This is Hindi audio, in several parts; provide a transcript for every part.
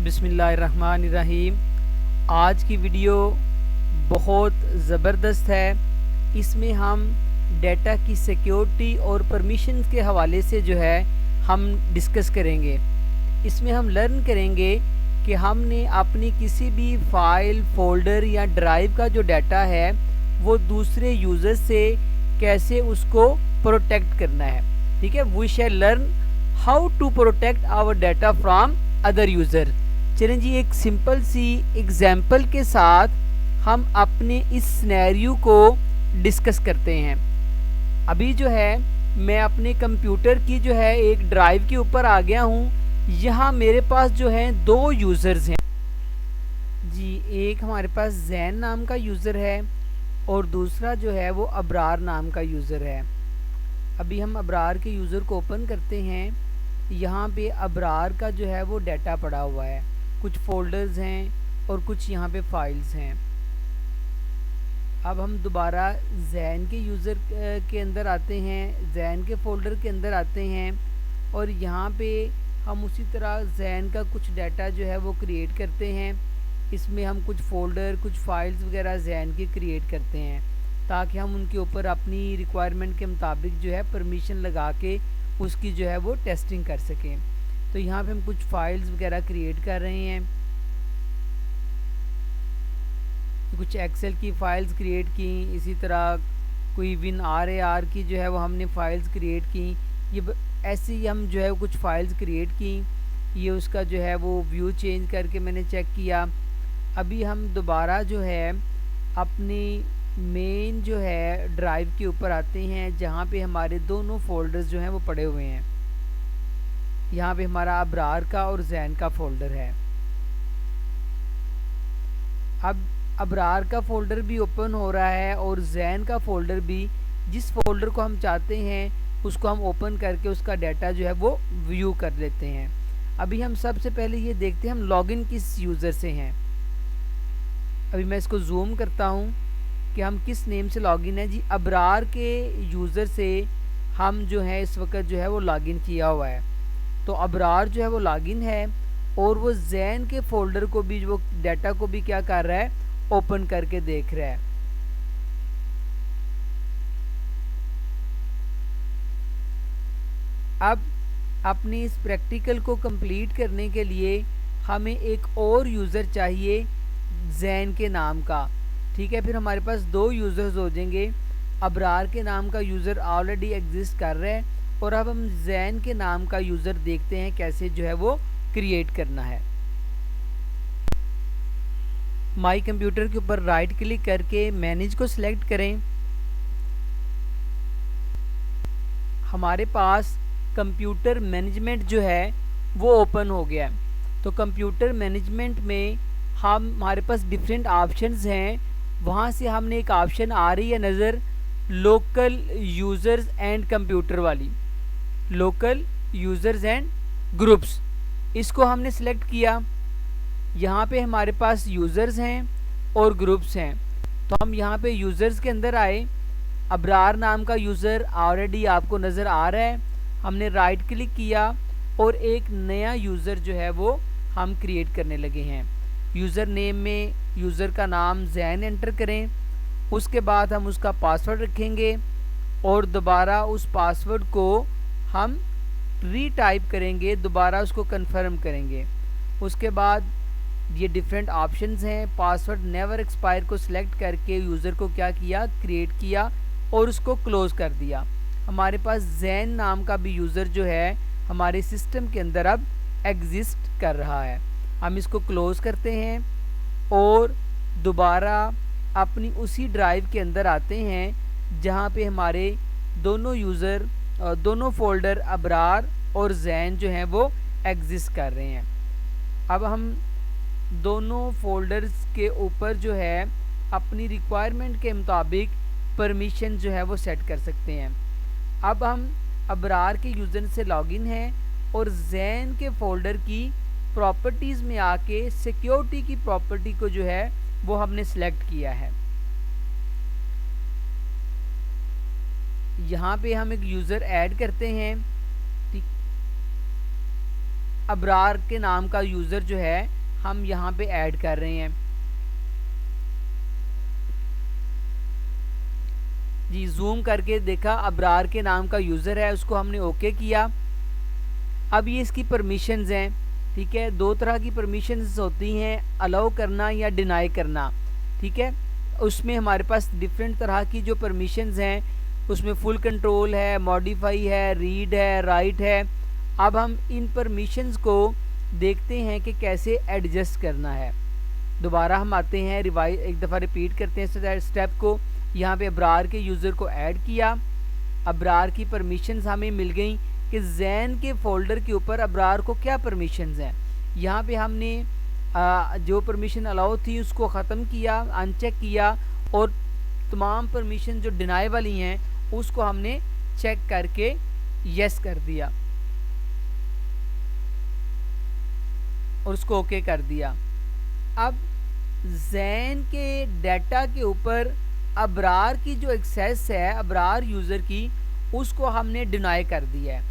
बिस्मिल्लाहिर्रहमानिर्रहीम। आज की वीडियो बहुत ज़बरदस्त है। इसमें हम डेटा की सिक्योरिटी और परमिशन के हवाले से जो है हम डिस्कस करेंगे। इसमें हम लर्न करेंगे कि हमने अपनी किसी भी फाइल, फोल्डर या ड्राइव का जो डाटा है वो दूसरे यूज़र से कैसे उसको प्रोटेक्ट करना है। ठीक है, we shall learn how to protect our data from other user. चलें जी, एक सिंपल सी एग्जाम्पल के साथ हम अपने इस सिनेरियो को डिस्कस करते हैं। अभी जो है मैं अपने कंप्यूटर की जो है एक ड्राइव के ऊपर आ गया हूँ। यहाँ मेरे पास जो है दो यूज़र्स हैं जी। एक हमारे पास जैन नाम का यूज़र है और दूसरा जो है वो अबरार नाम का यूज़र है। अभी हम अबरार के यूज़र को ओपन करते हैं। यहाँ पे अबरार का जो है वो डाटा पड़ा हुआ है, कुछ फोल्डर्स हैं और कुछ यहाँ पे फाइल्स हैं। अब हम दोबारा जैन के यूज़र के अंदर आते हैं, जैन के फोल्डर के अंदर आते हैं और यहाँ पे हम उसी तरह जैन का कुछ डाटा जो है वो क्रिएट करते हैं। इसमें हम कुछ फ़ोल्डर, कुछ फाइल्स वगैरह जैन के क्रिएट करते हैं ताकि हम उनके ऊपर अपनी रिक्वायरमेंट के मुताबिक जो है परमिशन लगा के उसकी जो है वो टेस्टिंग कर सकें। तो यहाँ पे हम कुछ फाइल्स वगैरह क्रिएट कर रहे हैं, कुछ एक्सेल की फ़ाइल्स क्रिएट की, इसी तरह कोई विन आर की जो है वो हमने फ़ाइल्स क्रिएट की। ये ऐसे ही हम जो है कुछ फ़ाइल्स क्रिएट की। ये उसका जो है वो व्यू चेंज करके मैंने चेक किया। अभी हम दोबारा जो है अपनी मेन जो है ड्राइव के ऊपर आते हैं जहाँ पे हमारे दोनों फोल्डर्स जो हैं वो पड़े हुए हैं। यहाँ पे हमारा अबरार का और जैन का फ़ोल्डर है। अब अबरार का फ़ोल्डर भी ओपन हो रहा है और जैन का फ़ोल्डर भी। जिस फोल्डर को हम चाहते हैं उसको हम ओपन करके उसका डाटा जो है वो व्यू कर लेते हैं। अभी हम सबसे पहले ये देखते हैं हम लॉगिन किस यूज़र से हैं। अभी मैं इसको जूम करता हूँ कि हम किस नेम से लॉगिन है जी। अबरार के यूज़र से हम जो है इस वक्त जो है वो लॉगिन किया हुआ है। तो अबरार जो है वो लॉगिन है और वो जैन के फोल्डर को भी, वो डाटा को भी क्या कर रहा है, ओपन करके देख रहा है। अब अपनी इस प्रैक्टिकल को कंप्लीट करने के लिए हमें एक और यूज़र चाहिए जैन के नाम का। ठीक है, फिर हमारे पास दो यूज़र्स हो जाएंगे। अबरार के नाम का यूज़र ऑलरेडी एग्जिस्ट कर रहा है और अब हम जैन के नाम का यूज़र देखते हैं कैसे जो है वो क्रिएट करना है। माई कंप्यूटर के ऊपर राइट क्लिक करके मैनेज को सिलेक्ट करें। हमारे पास कंप्यूटर मैनेजमेंट जो है वो ओपन हो गया है। तो कंप्यूटर मैनेजमेंट में हमारे पास डिफरेंट ऑप्शंस हैं। वहाँ से हमने एक ऑप्शन आ रही है नज़र, लोकल यूज़र्स एंड कंप्यूटर वाली, लोकल यूज़र्स एंड ग्रुप्स। इसको हमने सिलेक्ट किया। यहाँ पे हमारे पास यूज़र्स हैं और ग्रुप्स हैं। तो हम यहाँ पे यूज़र्स के अंदर आए। अबरार नाम का यूज़र ऑलरेडी आपको नज़र आ रहा है। हमने राइट क्लिक किया और एक नया यूज़र जो है वो हम क्रिएट करने लगे हैं। यूज़र नेम में यूज़र का नाम जैन एंटर करें। उसके बाद हम उसका पासवर्ड रखेंगे और दोबारा उस पासवर्ड को हम रीटाइप करेंगे, दोबारा उसको कंफर्म करेंगे। उसके बाद ये डिफरेंट ऑप्शंस हैं। पासवर्ड नेवर एक्सपायर को सिलेक्ट करके यूज़र को क्या किया, क्रिएट किया और उसको क्लोज़ कर दिया। हमारे पास जैन नाम का भी यूज़र जो है हमारे सिस्टम के अंदर अब एग्जिस्ट कर रहा है। हम इसको क्लोज़ करते हैं और दोबारा अपनी उसी ड्राइव के अंदर आते हैं जहाँ पे हमारे दोनों यूज़र, दोनों फोल्डर अबरार और जैन जो हैं वो एग्जिस्ट कर रहे हैं। अब हम दोनों फोल्डर्स के ऊपर जो है अपनी रिक्वायरमेंट के मुताबिक परमिशन जो है वो सेट कर सकते हैं। अब हम अबरार के यूज़र से लॉगिन हैं और जैन के फोल्डर की प्रॉपर्टीज़ में आके सिक्योरिटी की प्रॉपर्टी को जो है वो हमने सेलेक्ट किया है। यहाँ पे हम एक यूज़र ऐड करते हैं। अबरार के नाम का यूज़र जो है हम यहाँ पे ऐड कर रहे हैं। जी जूम करके देखा अबरार के नाम का यूज़र है, उसको हमने ओके किया। अब ये इसकी परमिशंस हैं, ठीक है। दो तरह की परमिशंस होती हैं, अलाउ करना या डिनाई करना, ठीक है। उसमें हमारे पास डिफरेंट तरह की जो परमिशंस हैं, उसमें फुल कंट्रोल है, मॉडिफाई है, रीड है, राइट है। अब हम इन परमिशंस को देखते हैं कि कैसे एडजस्ट करना है। दोबारा हम आते हैं, रिवाइज एक दफ़ा रिपीट करते हैं स्टेप को। यहाँ पे अबरार के यूज़र को ऐड किया, अबरार की परमिशंस हमें मिल गई कि जैन के फोल्डर के ऊपर अबरार को क्या परमिशंस हैं। यहाँ पे हमने जो परमिशन अलाउ थी उसको ख़त्म किया, अनचेक किया, और तमाम परमिशन जो डिनाई वाली हैं उसको हमने चेक करके यस कर दिया और उसको ओके कर दिया। अब जैन के डाटा के ऊपर अबरार की जो एक्सेस है अबरार यूज़र की, उसको हमने डिनाई कर दिया है।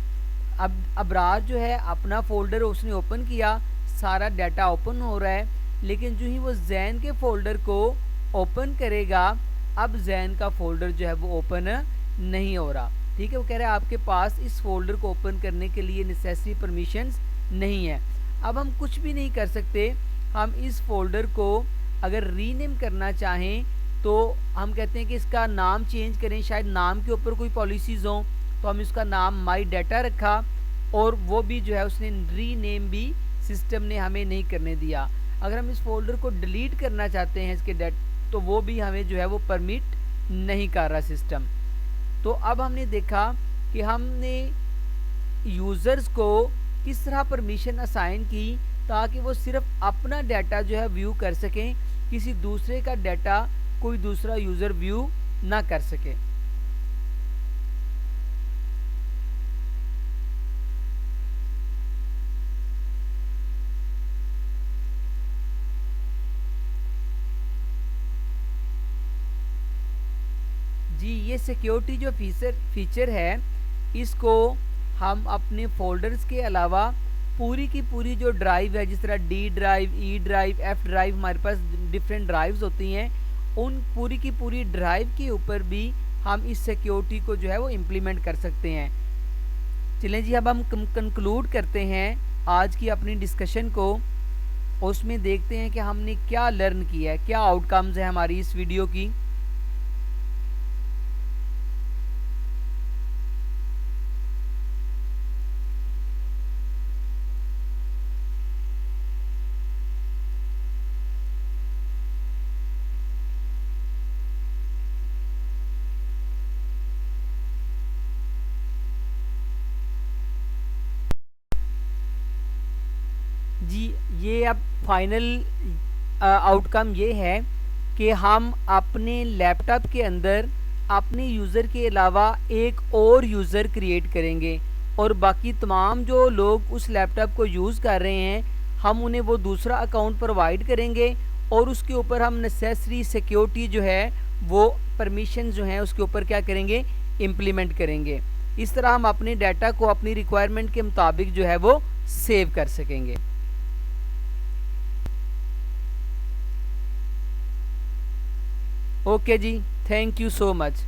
अब अबरार जो है अपना फोल्डर उसने ओपन किया, सारा डाटा ओपन हो रहा है, लेकिन जो ही वो जैन के फोल्डर को ओपन करेगा, अब जैन का फोल्डर जो है वो ओपन नहीं हो रहा, ठीक है। वो कह रहा है आपके पास इस फोल्डर को ओपन करने के लिए नेसेसरी परमिशंस नहीं है। अब हम कुछ भी नहीं कर सकते। हम इस फोल्डर को अगर रीनेम करना चाहें तो हम कहते हैं कि इसका नाम चेंज करें, शायद नाम के ऊपर कोई पॉलिसीज़ हों, तो हम इसका नाम माई डाटा रखा, और वो भी जो है उसने रीनेम भी सिस्टम ने हमें नहीं करने दिया। अगर हम इस फोल्डर को डिलीट करना चाहते हैं इसके तो वो भी हमें जो है वो परमिट नहीं कर रहा सिस्टम। तो अब हमने देखा कि हमने यूज़र्स को किस तरह परमिशन असाइन की ताकि वो सिर्फ अपना डाटा जो है व्यू कर सकें, किसी दूसरे का डाटा कोई दूसरा यूज़र व्यू ना कर सके। जी ये सिक्योरिटी जो फीचर है, इसको हम अपने फोल्डर्स के अलावा पूरी की पूरी जो ड्राइव है, जिस तरह D drive, E drive, F drive, हमारे पास डिफरेंट ड्राइव्स होती हैं, उन पूरी की पूरी ड्राइव के ऊपर भी हम इस सिक्योरिटी को जो है वो इम्प्लीमेंट कर सकते हैं। चलें जी, अब हम कंक्लूड करते हैं आज की अपनी डिस्कशन को। उसमें देखते हैं कि हमने क्या लर्न किया है, क्या आउटकम्स है हमारी इस वीडियो की। जी ये अब फाइनल आउटकम ये है कि हम अपने लैपटॉप के अंदर अपने यूज़र के अलावा एक और यूज़र क्रिएट करेंगे, और बाकी तमाम जो लोग उस लैपटॉप को यूज़ कर रहे हैं हम उन्हें वो दूसरा अकाउंट प्रोवाइड करेंगे, और उसके ऊपर हम नेसेसरी सिक्योरिटी जो है वो परमिशन जो हैं उसके ऊपर क्या करेंगे, इम्प्लीमेंट करेंगे। इस तरह हम अपने डाटा को अपनी रिक्वायरमेंट के मुताबिक जो है वो सेव कर सकेंगे। ओके जी, थैंक यू सो मच।